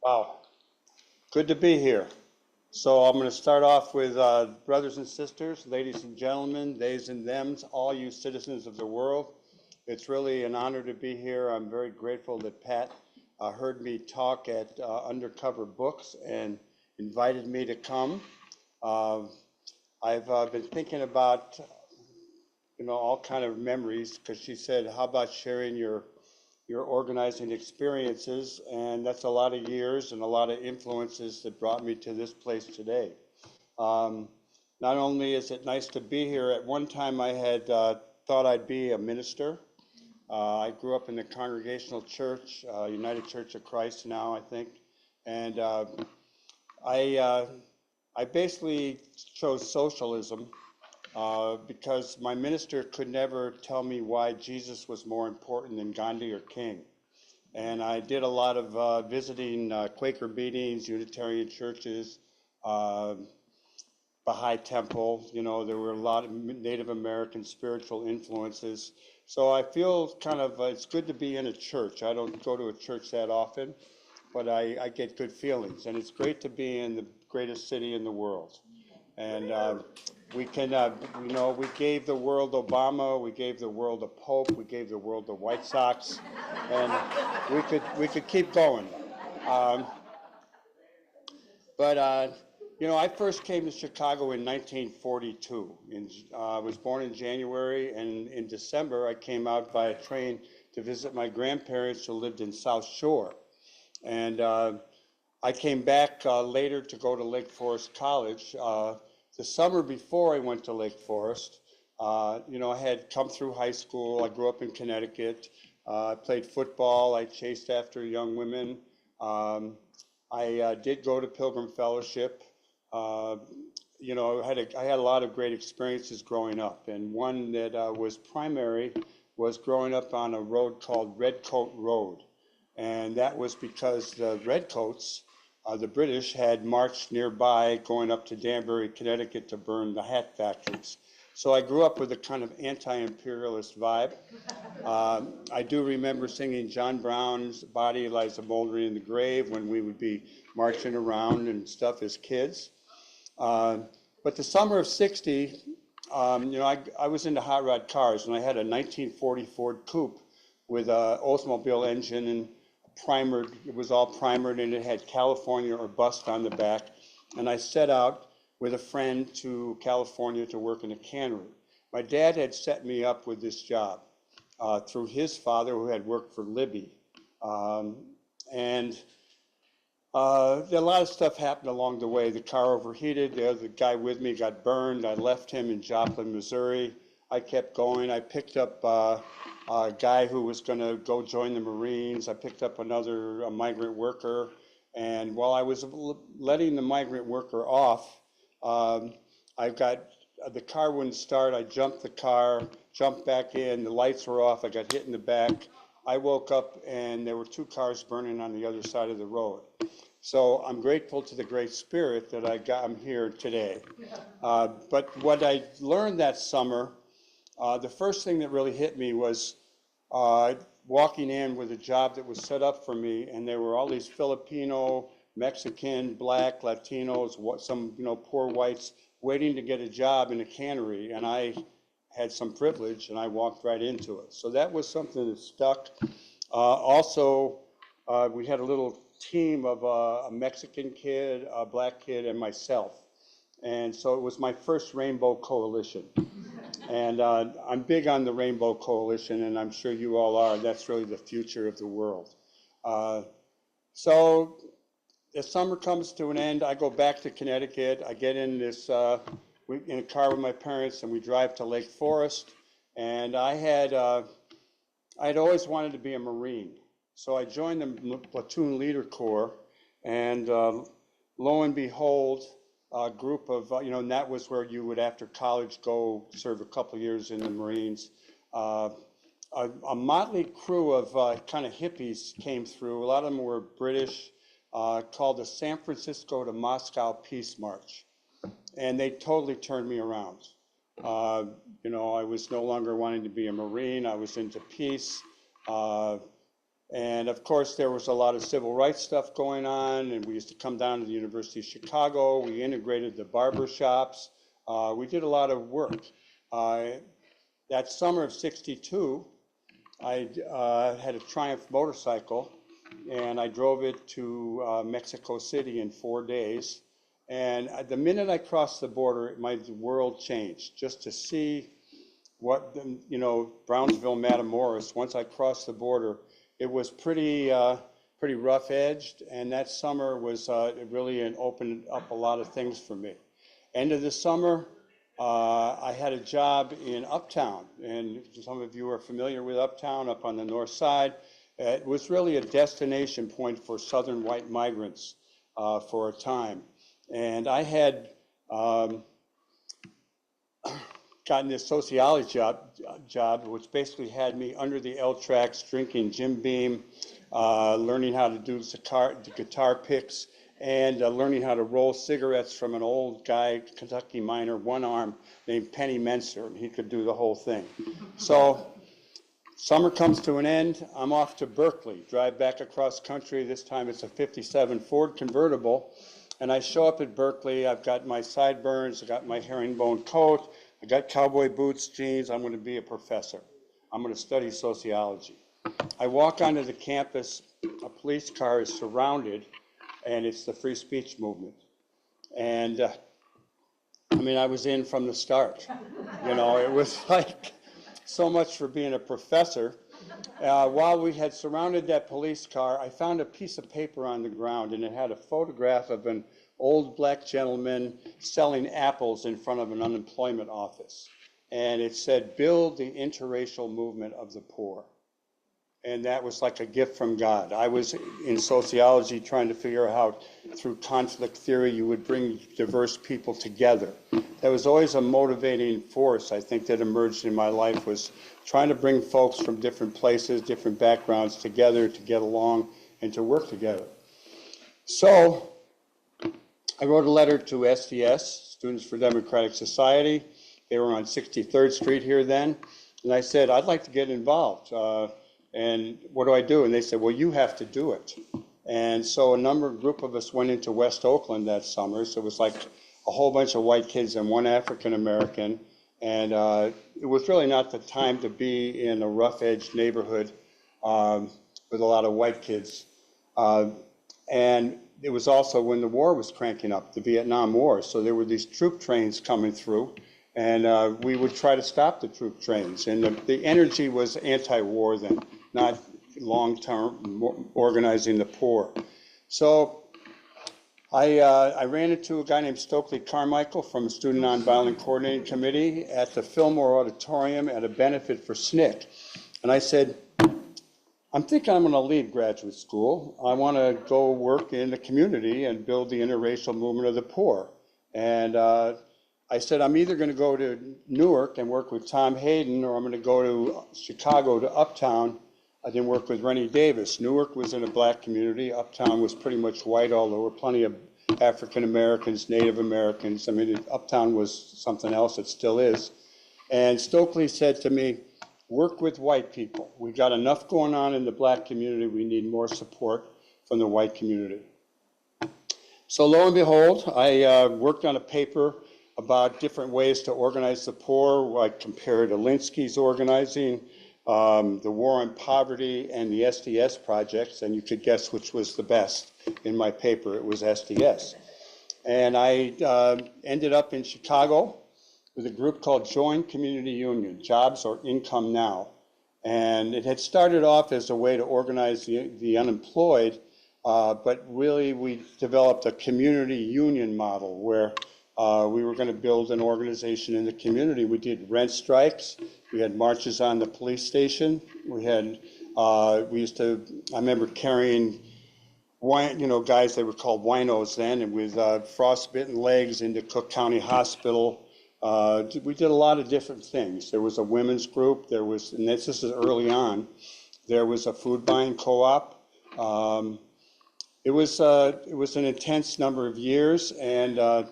Wow, good to be here. So I'm going to start off with brothers and sisters, ladies and gentlemen, theys and thems, all you citizens of the world. It's really an honor to be here. I'm very grateful that Pat heard me talk at Undercover Books and invited me to come. Uh, I've been thinking about, all kind of memories because she said, how about sharing your organizing experiences, and that's a lot of years and a lot of influences that brought me to this place today. Um, Not only is it nice to be here, at one time I had thought I'd be a minister. I grew up in the Congregational Church, United Church of Christ now, I think, and I, uh, I basically chose socialism because my minister could never tell me why Jesus was more important than Gandhi or King. And I did a lot of visiting Quaker meetings, Unitarian churches, uh, Baha'i Temple. There were a lot of Native American spiritual influences. So I feel kind of, it's good to be in a church. I don't go to a church that often, but I get good feelings. And it's great to be in the greatest city in the world. And we can, we gave the world Obama, we gave the world a Pope, we gave the world the White Sox, and we could keep going. Um, but I first came to Chicago in 1942. I was born in January, and in December I came out by a train to visit my grandparents who lived in South Shore. And I came back later to go to Lake Forest College. The summer before I went to Lake Forest, I had come through high school. I grew up in Connecticut. I played football. I chased after young women. Um, I did go to Pilgrim Fellowship. Uh, I had a lot of great experiences growing up, and one that was primary was growing up on a road called Redcoat Road. And that was because the Redcoats, the British, had marched nearby going up to Danbury, Connecticut to burn the hat factories. So I grew up with a kind of anti-imperialist vibe. I do remember singing John Brown's Body Lies a Mouldering in the Grave when we would be marching around and stuff as kids. Uh, but the summer of 60, I was into hot rod cars, and I had a 1940 Ford Coupe with an Oldsmobile engine and primered. It was all primered, and it had California or bust on the back. And I set out with a friend to California to work in a cannery. My dad had set me up with this job through his father, who had worked for Libby. Um, and A lot of stuff happened along the way. The car overheated. The other guy with me got burned. I left him in Joplin, Missouri. I kept going. I picked up a guy who was going to go join the Marines. I picked up another migrant worker. And while I was letting the migrant worker off, I got the car wouldn't start. I jumped the car, jumped back in. The lights were off. I got hit in the back. I woke up and there were two cars burning on the other side of the road. So I'm grateful to the Great Spirit that I'm here today. But what I learned that summer, the first thing that really hit me was uh, walking in with a job that was set up for me, and there were all these Filipino, Mexican, Black, Latinos, some poor whites waiting to get a job in a cannery, and I had some privilege, and I walked right into it. So that was something that stuck. Also, we had a little team of a Mexican kid, a Black kid, and myself. And so it was my first Rainbow Coalition. And I'm big on the Rainbow Coalition, and I'm sure you all are. That's really the future of the world. Uh, so the summer comes to an end. I go back to Connecticut. I get in in a car with my parents, and we drive to Lake Forest. And I'd always wanted to be a Marine. So I joined the Platoon Leader Corps, and lo and behold, a group of, and that was where you would, after college, go serve a couple of years in the Marines. Uh, a motley crew of kind of hippies came through. A lot of them were British, called the San Francisco to Moscow Peace March. And they totally turned me around. Uh, I was no longer wanting to be a Marine. I was into peace. Uh, And of course, there was a lot of civil rights stuff going on, and we used to come down to the University of Chicago. We integrated the barber shops. We did a lot of work. That summer of '62, I had a Triumph motorcycle, and I drove it to Mexico City in 4 days. And the minute I crossed the border, my world changed. Just to see what, Brownsville, Matamoros, once I crossed the border, it was pretty rough-edged, and that summer was really opened up a lot of things for me. End of the summer, I had a job in Uptown, and some of you are familiar with Uptown up on the north side. It was really a destination point for Southern white migrants for a time. And I had gotten this sociology job, which basically had me under the L tracks drinking Jim Beam, learning how to do the guitar picks, and learning how to roll cigarettes from an old guy, Kentucky miner, one arm, named Penny Menser, and he could do the whole thing. So summer comes to an end. I'm off to Berkeley, drive back across country. This time it's a '57 Ford convertible. And I show up at Berkeley. I've got my sideburns. I've got my herringbone coat. I got cowboy boots, jeans. I'm going to be a professor. I'm going to study sociology. I walk onto the campus. A police car is surrounded, and it's the free speech movement. And I was in from the start. It was like so much for being a professor. While we had surrounded that police car, I found a piece of paper on the ground, and it had a photograph of an old black gentleman selling apples in front of an unemployment office. And it said, "Build the interracial movement of the poor." And that was like a gift from God. I was in sociology trying to figure out how, through conflict theory, you would bring diverse people together. That was always a motivating force, I think, that emerged in my life, was trying to bring folks from different places, different backgrounds together to get along and to work together. So I wrote a letter to SDS, Students for Democratic Society. They were on 63rd Street here then. And I said, I'd like to get involved. And what do I do? And they said, well, you have to do it. And so a group of us went into West Oakland that summer. So it was like a whole bunch of white kids and one African American. And it was really not the time to be in a rough-edged neighborhood with a lot of white kids. And it was also when the war was cranking up, the Vietnam War. So there were these troop trains coming through. And we would try to stop the troop trains. And the energy was anti-war then, not long-term organizing the poor. So I ran into a guy named Stokely Carmichael from the Student Nonviolent Coordinating Committee at the Fillmore Auditorium at a benefit for SNCC. And I said, I'm thinking I'm going to leave graduate school. I want to go work in the community and build the interracial movement of the poor. And I said, I'm either going to go to Newark and work with Tom Hayden, or I'm going to go to Chicago to Uptown. I didn't work with Rennie Davis. Newark was in a black community. Uptown was pretty much white, although there were plenty of African Americans, Native Americans. Uptown was something else, it still is. And Stokely said to me, work with white people. We've got enough going on in the black community. We need more support from the white community. So lo and behold, I worked on a paper about different ways to organize the poor. I compared Alinsky's organizing, the War on Poverty, and the SDS projects, and you could guess which was the best in my paper. It was SDS. And I ended up in Chicago with a group called Join Community Union, Jobs or Income Now. And it had started off as a way to organize the unemployed, but really we developed a community union model where we were going to build an organization in the community. We did rent strikes. We had marches on the police station. I remember carrying guys, they were called winos then, and with frostbitten legs into Cook County Hospital. We did a lot of different things. There was a women's group. And this is early on. There was a food buying co-op. It was an intense number of years, and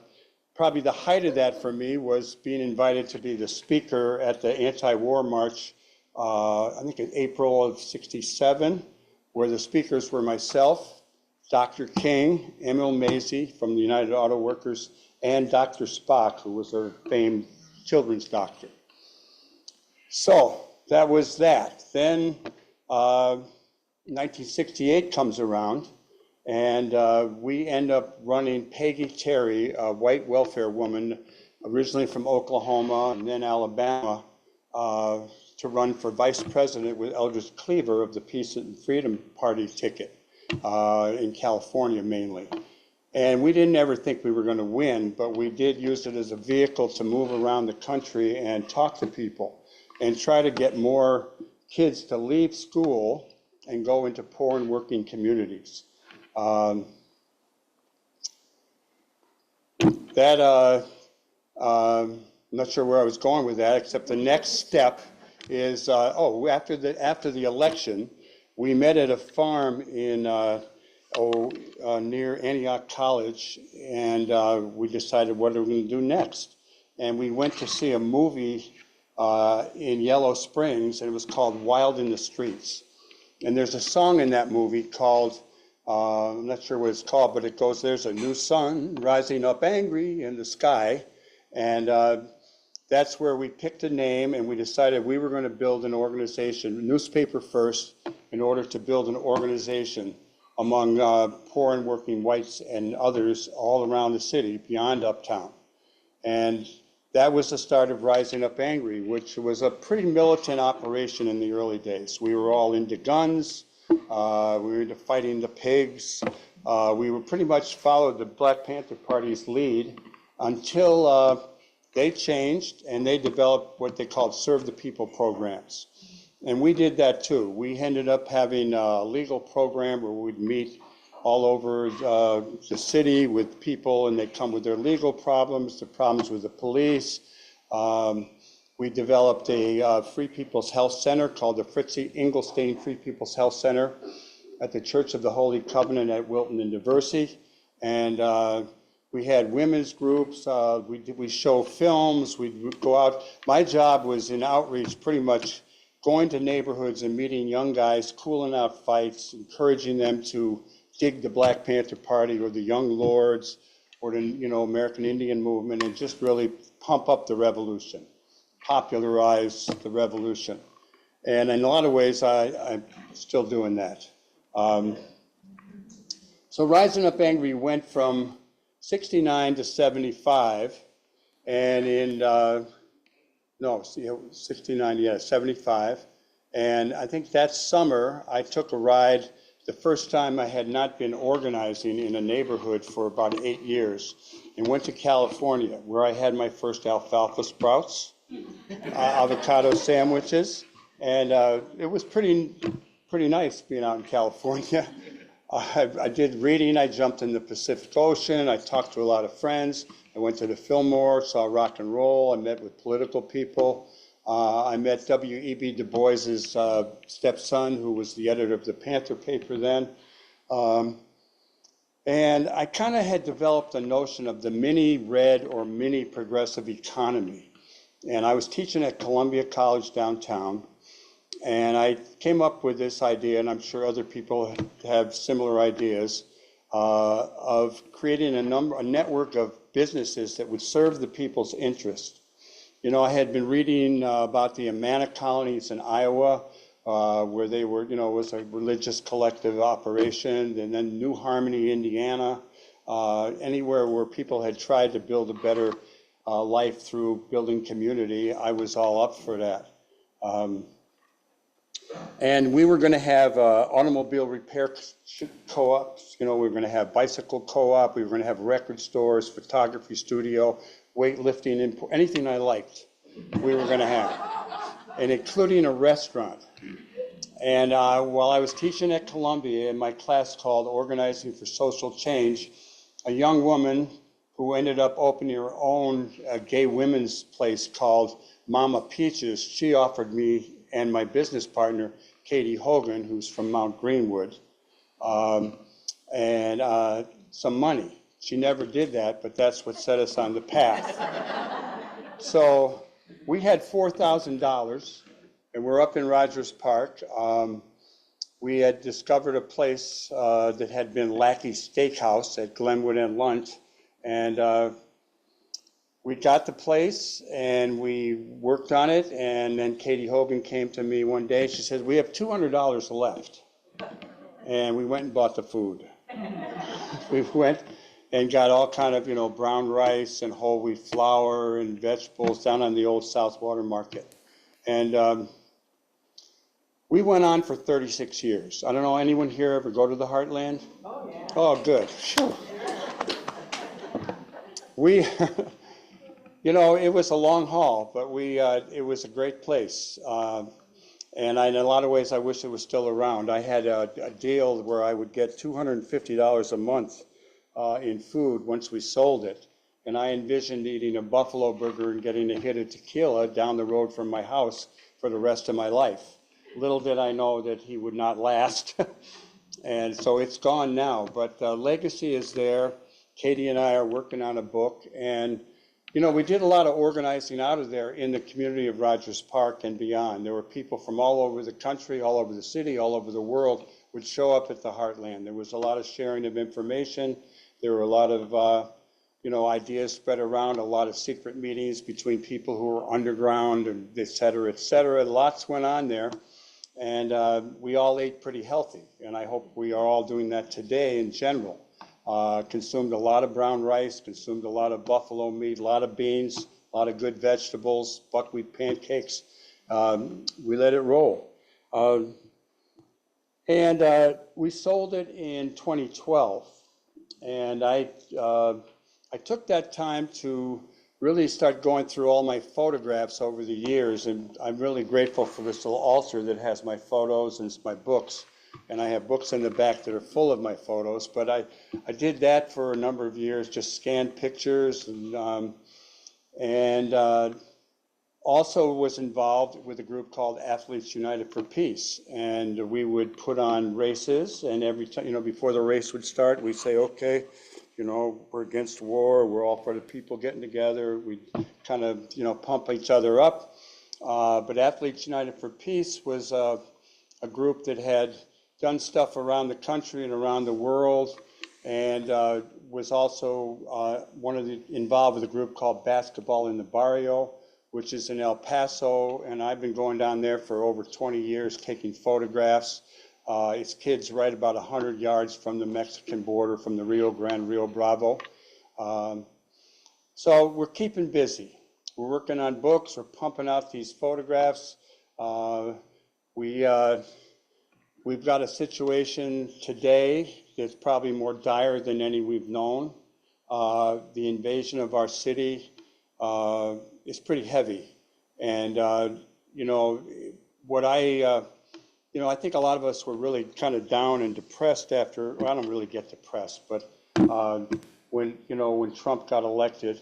probably the height of that for me was being invited to be the speaker at the anti-war march, I think in April of '67, where the speakers were myself, Dr. King, Emil Macy from the United Auto Workers, and Dr. Spock, who was a famed children's doctor. So that was that. Then 1968 comes around, and we end up running Peggy Terry, a white welfare woman, originally from Oklahoma and then Alabama, to run for vice president with Eldridge Cleaver of the Peace and Freedom Party ticket in California mainly. And we didn't ever think we were going to win, but we did use it as a vehicle to move around the country and talk to people and try to get more kids to leave school and go into poor and working communities. I'm not sure where I was going with that, except the next step is, after the election, we met at a farm in near Antioch College, and we decided what are we going to do next. And we went to see a movie in Yellow Springs, and it was called Wild in the Streets. And there's a song in that movie called, I'm not sure what it's called, but it goes, there's a new sun rising up angry in the sky. And that's where we picked a name, and we decided we were going to build an organization, newspaper first, in order to build an organization among poor and working whites and others all around the city beyond Uptown. And that was the start of Rising Up Angry, which was a pretty militant operation in the early days. We were all into guns, we were into fighting the pigs. We were pretty much followed the Black Panther Party's lead until they changed and they developed what they called Serve the People programs. And we did that too. We ended up having a legal program where we'd meet all over the city with people, and they'd come with their legal problems, the problems with the police. We developed a Free People's Health Center called the Fritzie Engelstein Free People's Health Center at the Church of the Holy Covenant at Wilton and Diversey. And we had women's groups, we show films, we'd go out. My job was in outreach, pretty much going to neighborhoods and meeting young guys, cooling out fights, encouraging them to dig the Black Panther Party or the Young Lords or the American Indian movement, and just really pump up the revolution, popularize the revolution. And in a lot of ways, I'm still doing that. So Rising Up Angry went from 69 to 75, and in 75. And I think that summer I took a ride, the first time I had not been organizing in a neighborhood for about 8 years, and went to California, where I had my first alfalfa sprouts, avocado sandwiches, and it was pretty nice being out in California. I did reading, I jumped in the Pacific Ocean, I talked to a lot of friends. I went to the Fillmore, saw rock and roll, I met with political people. I met W.E.B. Du Bois's stepson, who was the editor of the Panther paper then. And I kind of had developed a notion of the mini red or mini progressive economy. And I was teaching at Columbia College downtown, and I came up with this idea, and I'm sure other people have similar ideas, of creating a network of businesses that would serve the people's interest. I had been reading about the Amana colonies in Iowa, where they were, it was a religious collective operation, and then New Harmony, Indiana, anywhere where people had tried to build a better life through building community. I was all up for that. And we were going to have automobile repair co-ops. We were going to have bicycle co-op. We were going to have record stores, photography studio, weightlifting, anything I liked, we were going to have, and including a restaurant. And while I was teaching at Columbia in my class called Organizing for Social Change, a young woman who ended up opening her own gay women's place called Mama Peaches, she offered me and my business partner, Katie Hogan, who's from Mount Greenwood, and some money. She never did that, but that's what set us on the path. So we had $4,000, and we're up in Rogers Park. we had discovered a place that had been Lackey's Steakhouse at Glenwood and Lunt, and we got the place and we worked on it, and then Katie Hogan came to me one day. She said, "We have $200 left," and we went and bought the food. We went and got all kind of, brown rice and whole wheat flour and vegetables down on the old South Water Market. And we went on for 36 years. I don't know, anyone here ever go to the Heartland? Oh, yeah. Oh, good. Phew. We, it was a long haul, but it was a great place. And in a lot of ways, I wish it was still around. I had a deal where I would get $250 a month in food once we sold it. And I envisioned eating a buffalo burger and getting a hit of tequila down the road from my house for the rest of my life. Little did I know that he would not last. And so it's gone now, but the legacy is there. Katie and I are working on a book, and we did a lot of organizing out of there in the community of Rogers Park and beyond. There were people from all over the country, all over the city, all over the world would show up at the Heartland. There was a lot of sharing of information. There were a lot of ideas spread around, a lot of secret meetings between people who were underground, and et cetera, et cetera. Lots went on there, and we all ate pretty healthy, and I hope we are all doing that today in general. Consumed a lot of brown rice, consumed a lot of buffalo meat, a lot of beans, a lot of good vegetables, buckwheat pancakes. We let it roll. And we sold it in 2012. And I took that time to really start going through all my photographs over the years. And I'm really grateful for this little altar that has my photos and my books. And I have books in the back that are full of my photos, but I did that for a number of years, just scanned pictures, and also was involved with a group called Athletes United for Peace. And we would put on races, and every time, before the race would start, we'd say, okay, we're against war, we're all for the people getting together. We'd kind of, pump each other up. But Athletes United for Peace was a group that had done stuff around the country and around the world, and was also involved with a group called Basketball in the Barrio, which is in El Paso, and I've been going down there for over 20 years taking photographs. It's kids right about 100 yards from the Mexican border, from the Rio Grande, Rio Bravo. So we're keeping busy. We're working on books, we're pumping out these photographs. We've got a situation today that's probably more dire than any we've known. The invasion of our city is pretty heavy. And, I think a lot of us were really kind of down and depressed after, well, I don't really get depressed, but when Trump got elected.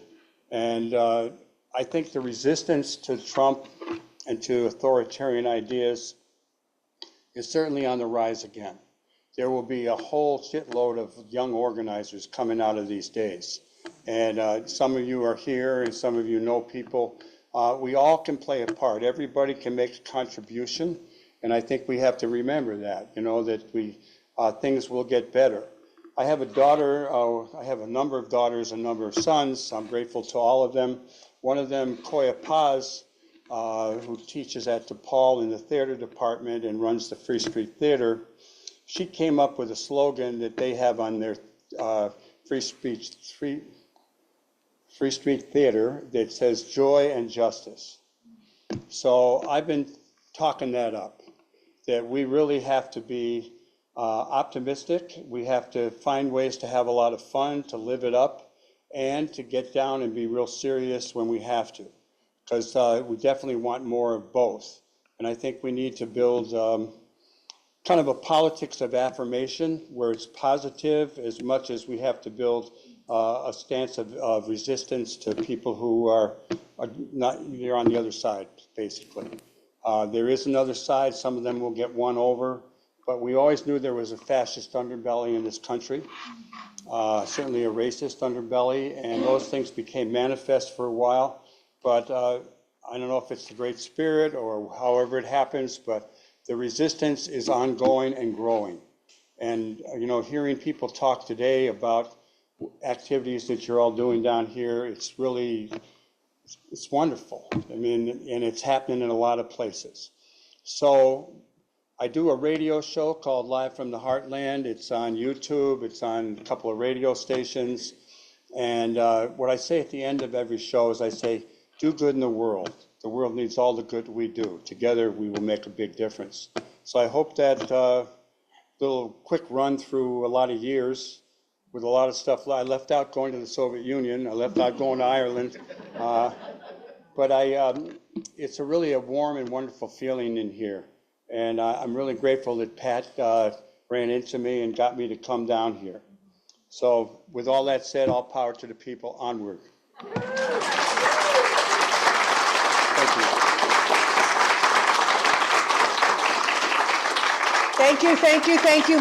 And I think the resistance to Trump and to authoritarian ideas is certainly on the rise again. There will be a whole shitload of young organizers coming out of these days. And some of you are here and some of you know people. We all can play a part. Everybody can make a contribution. And I think we have to remember that, that things will get better. I have a daughter, I have a number of daughters, a number of sons. I'm grateful to all of them. One of them, Koya Paz, who teaches at DePaul in the theater department and runs the Free Street Theater, she came up with a slogan that they have on their Free Street Theater that says joy and justice. So I've been talking that up, that we really have to be optimistic. We have to find ways to have a lot of fun, to live it up, and to get down and be real serious when we have to. Because we definitely want more of both. And I think we need to build kind of a politics of affirmation where it's positive as much as we have to build a stance of resistance to people who are not, you're on the other side, basically. There is another side. Some of them will get won over. But we always knew there was a fascist underbelly in this country, certainly a racist underbelly, and those things became manifest for a while. But I don't know if it's the Great Spirit or however it happens, but the resistance is ongoing and growing. And, hearing people talk today about activities that you're all doing down here, it's wonderful. I mean, and it's happening in a lot of places. So I do a radio show called Live from the Heartland. It's on YouTube. It's on a couple of radio stations. And what I say at the end of every show is I say, do good in the world. The world needs all the good we do. Together, we will make a big difference. So I hope that little quick run through a lot of years with a lot of stuff. I left out going to the Soviet Union. I left out going to Ireland. But it's really a warm and wonderful feeling in here. And I'm really grateful that Pat ran into me and got me to come down here. So with all that said, all power to the people. Onward. Thank you. Thank you.